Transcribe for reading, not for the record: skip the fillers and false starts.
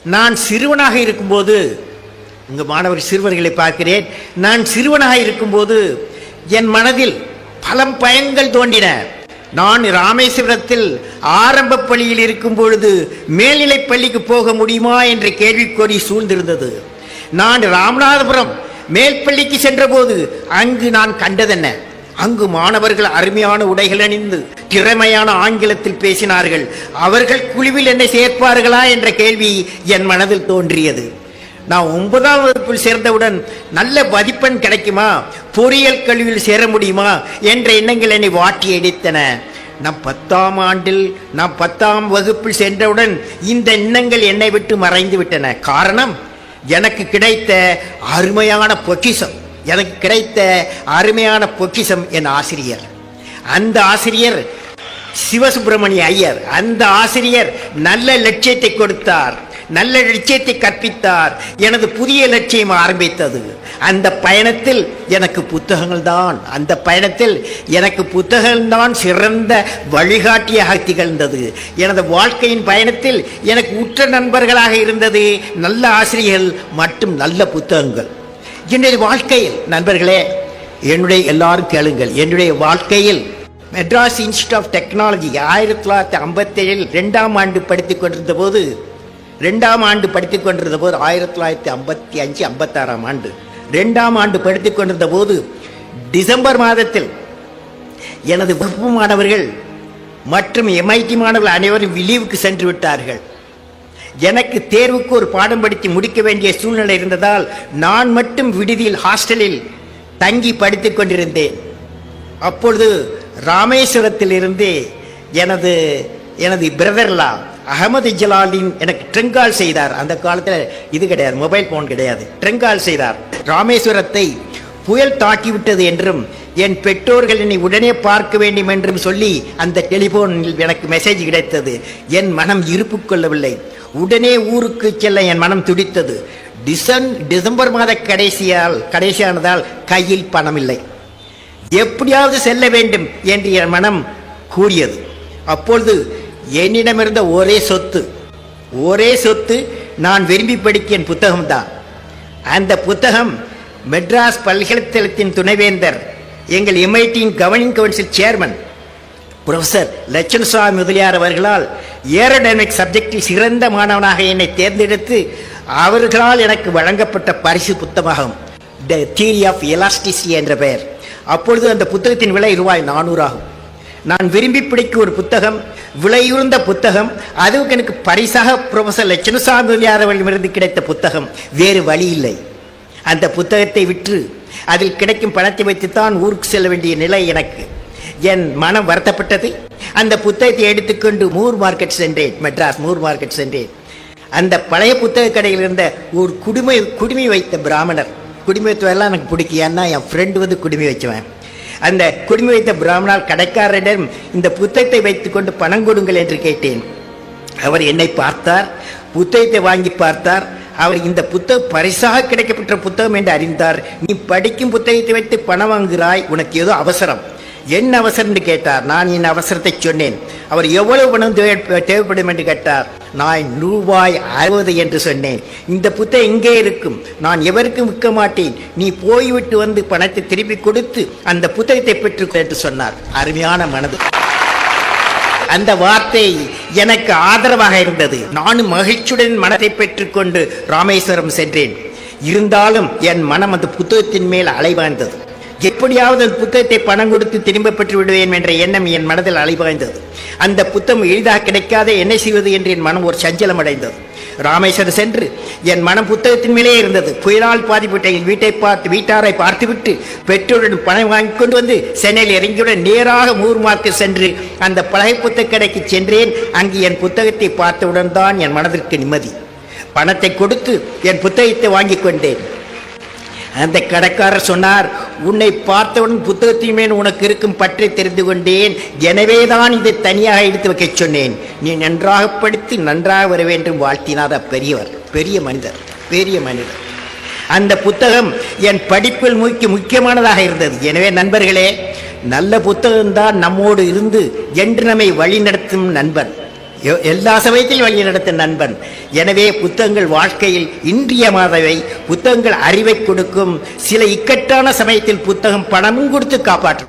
நான் சிறுவனாக இருக்கும்போது, இங்கு மாணவர் சிறுவர்களை பார்க்கிறேன், நான் சிறுவனாக இருக்கும்போது என் மனதில் பல பயங்கள் தோன்றின. நான் ராமேஸ்வரத்தில் ஆரம்ப பள்ளியில் இருக்கும் பொழுது மேல்நிலைப் பள்ளிக்கு போக முடியுமா என்ற கேள்விக்கோரி சூழ்ந்திருந்தது. நான் ராமநாதபுரம் மேல் பள்ளிக்கு சென்ற போது அங்கு நான் கண்டதென்ன? அங்கு மாணவர்கள் அருமையான உடைகள் அணிந்து திறமையான ஆங்கிலத்தில் பேசினார்கள். அவர்கள் குழுவில் என்னை சேர்ப்பார்களா என்ற கேள்வி என் மனதில் தோன்றியது. நான் 9ஆம் வகுப்பில் சேர்ந்தவுடன் நல்ல மதிப்பெண் கிடைக்குமா, பொறியியல் கல்வியில் சேர முடியுமா என்ற எண்ணங்கள் என்னை வாட்டி அடித்தன. நான் 10ஆம் வகுப்பில் சென்றவுடன் இந்த எண்ணங்கள் என்னை விட்டு மறைந்து விட்டன. காரணம், எனக்கு கிடைத்த அருமையான பொக்கிஷம் என் ஆசிரியர். அந்த ஆசிரியர் சிவசுப்பிரமணிய ஐயர். அந்த ஆசிரியர் நல்ல லட்சியத்தை கொடுத்தார், நல்ல லட்சியத்தை கற்பித்தார். எனது புதிய லட்சியம் ஆரம்பித்தது. அந்த பயணத்தில் எனக்கு புத்தகங்கள் தான் சிறந்த வழிகாட்டியாக திகழ்ந்தது. எனது வாழ்க்கையின் பயணத்தில் எனக்கு உற்ற நண்பர்களாக இருந்தது நல்ல ஆசிரியர்கள் மற்றும் நல்ல புத்தகங்கள். என்னுடைய வாழ்க்கையில் நண்பர்களே, எல்லாரும் கேளுங்கள், என்னுடைய வாழ்க்கையில் மெட்ராஸ் இன்ஸ்டியூட் ஆஃப் டெக்னாலஜி 1957 2ஆம் ஆண்டு படித்துக் கொண்டிருந்த போது 1955-56ஆம் ஆண்டு 2ஆம் ஆண்டு படித்துக் கொண்டிருந்த போது டிசம்பர் மாதத்தில் எனது வகுப்பு மாணவர்கள் மற்றும் MIT மாணவர்கள் அனைவரும் லீவுக்கு சென்று விட்டார்கள். எனக்கு தேர்வுக்கு ஒரு பாடம் படித்து முடிக்க வேண்டிய சூழ்நிலை இருந்ததால் நான் மட்டும் விடுதியில் ஹாஸ்டலில் தங்கி படித்துக் கொண்டிருந்தேன். அப்பொழுது ராமேஸ்வரத்தில் இருந்து எனது பிரதர்லா அகமது ஜலாலின் எனக்கு ட்ரெங்கால் செய்தார். அந்த காலத்தில் இது கிடையாது, மொபைல் போன் கிடையாது. ட்ரெங்கால் செய்தார். ராமேஸ்வரத்தை புயல் தாக்கிவிட்டது என்றும் என் பெற்றோர்கள் என்னை உடனே பார்க்க வேண்டும் என்றும் சொல்லி அந்த டெலிபோனில் எனக்கு மெசேஜ் கிடைத்தது. என் மனம் இருப்பு கொள்ளவில்லை. உடனே ஊருக்கு செல்ல என் மனம் துடித்தது. டிசம்பர் மாத கடைசியானதால் கையில் பணம் இல்லை. எப்படியாவது செல்ல வேண்டும் என்று என் மனம் கூறியது. அப்பொழுது என்னிடமிருந்த ஒரே சொத்து நான் விரும்பி படிக்க என் புத்தகம்தான். அந்த புத்தகம் மெட்ராஸ் பல்கலைக்கழகத்தின் துணைவேந்தர், எங்கள் MIT governing council chairman professor Lakshmanaswami Mudaliar அவர்களால் ஏரோடைனமிக் சப்ஜெக்டில் சிறந்த மாணவனாக என்னை தேர்ந்தெடுத்து அவர்களால் எனக்கு வழங்கப்பட்ட பரிசு புத்தகம் த தியரி ஆஃப் எலாஸ்டிசிட்டி என்ற பெயர். அப்பொழுது அந்த புத்தகத்தின் விலை ₹400 ஆகும். நான் விரும்பி பிடிக்கும் ஒரு புத்தகம், விலையுறந்த புத்தகம். அதுவும் எனக்கு பரிசாக புரொஃபசர் லட்சுமணசாமி முதலியார் அவர்களிடமிருந்து கிடைத்த புத்தகம். வேறு வழி இல்லை. அந்த புத்தகத்தை விற்று அதில் கிடைக்கும் பணத்தை வைத்துத்தான் ஊருக்கு செல்ல வேண்டிய நிலை எனக்கு. என் மனம் வருத்தப்பட்டது. அந்த புத்தகத்தை எடுத்துக்கொண்டு மெட்ராஸ் மூர் மார்க்கெட் சென்றேன். அந்த பழைய புத்தக கடையில் இருந்த ஒரு குடுமி வைத்த பிராமணர், குடுமி வைத்தவெல்லாம் எனக்கு பிடிக்கும், ஏன்னா என் ஃப்ரெண்டு குடுமி வச்சுவேன். அந்த குடுமி வைத்த பிராமணர் கடைக்காரரிடம் இந்த புத்தகத்தை வைத்துக்கொண்டு பணம் கொடுங்கள் என்று கேட்டேன். அவர் என்னை பார்த்தார், புத்தகத்தை வாங்கி பார்த்தார். அவர் இந்த புத்தகம் பரிசாக கிடைக்கப்பட்ட புத்தகம் என்று அறிந்தார். நீ படிக்கும் புத்தகத்தை வைத்து பணம் வாங்குகிறாய், உனக்கு ஏதோ அவசரம். என்ன அவசரம் என்று கேட்டார். நான் என் அவசரத்தை சொன்னேன். அவர் எவ்வளவு பணம் தேவைப்படும் என்று கேட்டார். நான் ₹60 என்று சொன்னேன். இந்த புத்தகம் இங்கே இருக்கும், நான் எவருக்கும் விற்க மாட்டேன், நீ போய்விட்டு வந்து பணத்தை திருப்பி கொடுத்து அந்த புத்தகத்தை பெற்றுக்கொள் என்று சொன்னார். அருமையான மனது. அந்த வார்த்தை எனக்கு ஆதரவாக இருந்தது. நானும் மகிழ்ச்சியுடன் மனதை பெற்றுக்கொண்டு ராமேஸ்வரம் சென்றேன். இருந்தாலும் என் மனம் அந்த புத்தகத்தின் மேல் அலைபாய்ந்தது. எப்படியாவது அந்த புத்தகத்தை பணம் கொடுத்து திரும்ப பெற்று விடுவேன் என்ற எண்ணம் என் மனதில் அலைபாய்ந்தது. அந்த புத்தகம் எளிதாக கிடைக்காத என்ன செய்வது என்று என் மனம் ஒரு சஞ்சலம் அடைந்தது. ராமேஸ்வரம் சென்று என் மனம் புத்தகத்தின் மேலே இருந்தது. புயலால் பாதிப்பட்ட வீட்டாரை பார்த்துவிட்டு பெற்றோருடன் பணம் வாங்கி கொண்டு வந்து சென்னையில் இறங்கியுடன் நேராக மூர் மார்க்கெட் சென்று அந்த பழைய புத்தக கடைக்கு சென்றேன். அங்கு என் புத்தகத்தை பார்த்தவுடன் தான் என் மனதிற்கு நிம்மதி. பணத்தை கொடுத்து என் புத்தகத்தை வாங்கி கொண்டேன். அந்த கடைக்காரர் சொன்னார், உன்னை பார்த்தவுடன் புத்தகத்தின் மேல் உனக்கு இருக்கும் பற்றி தெரிந்து கொண்டேன், எனவேதான் இதை தனியாக எடுத்து வைக்க சொன்னேன். நீ நன்றாக படித்து நன்றாக வர வேண்டும் வாழ்த்தினார் பெரியவர், பெரிய மனிதர். அந்த புத்தகம் என் படிப்பில் முக்கியமானதாக இருந்தது. எனவே நண்பர்களே, நல்ல புத்தகம்தான் நம்மோடு இருந்து என்று நம்மை வழி நடத்தும் நண்பன். எல்லா சமயத்திலும் வழி நடத்தும் நண்பன். எனவே புத்தகங்கள் வாழ்க்கையில் இன்றியமாதவை. புத்தகங்கள் அறிவை கொடுக்கும். சில இக்கட்டான சமயத்தில் புத்தகம் பணமும் கொடுத்து காப்பாற்றும்.